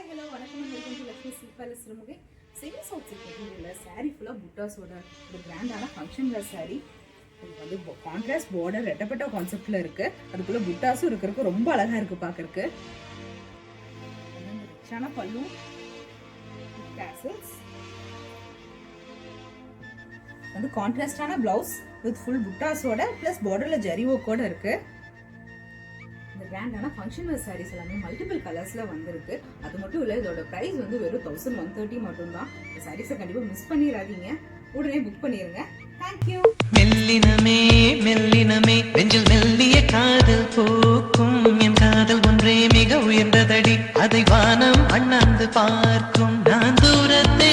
Hi hello வணக்கம் welcome to Lakshmi silk palace Sirumugai. Semi south silk மெட்டீரியலில் சாரீ ஃபுல்லாக புட்டாஸோட ஒரு கிராண்டான ஃபங்க்ஷன் வேர் சாரீ. இது வந்து கான்ட்ராஸ்ட் பார்டர் ரெட்டப்பட்ட கான்செப்டில் இருக்குது. அதுக்குள்ளே புட்டாஸும் இருக்கிறதுக்கு ரொம்ப அழகாக இருக்குது பார்க்குறக்கு. ரிச்சான பல்லு டேசல்ஸ் வந்து கான்ட்ராஸ்டான ப்ளவுஸ் வித் ஃபுல் புட்டாஸோட ப்ளஸ் பார்டரில் ஜரி ஒர்க்கோட இருக்குது. இந்த கிராண்டான ஃபங்க்ஷன் வேர் சாரீஸ் எல்லாமே மல்டிபிள் கலர்ஸில் வந்திருக்கு. அது மட்டும் இல்லை, இதோட ப்ரைஸ் வந்து வெறும் 1130 மட்டும்தான். இந்த சாரீஸை கண்டிப்பாக மிஸ் பண்ணிடாதீங்க, உடனே புக் பண்ணிடுங்க. தேங்க்யூ. மெல்லினமே மெல்லினமே நெஞ்சில் மெல்லிய காதல் போக்கும் என் காதல் ஒன்றே மிக உயர்ந்ததடி, அதை வானம் அண்ணாந்து பார்க்கும். நான் தூரத்தை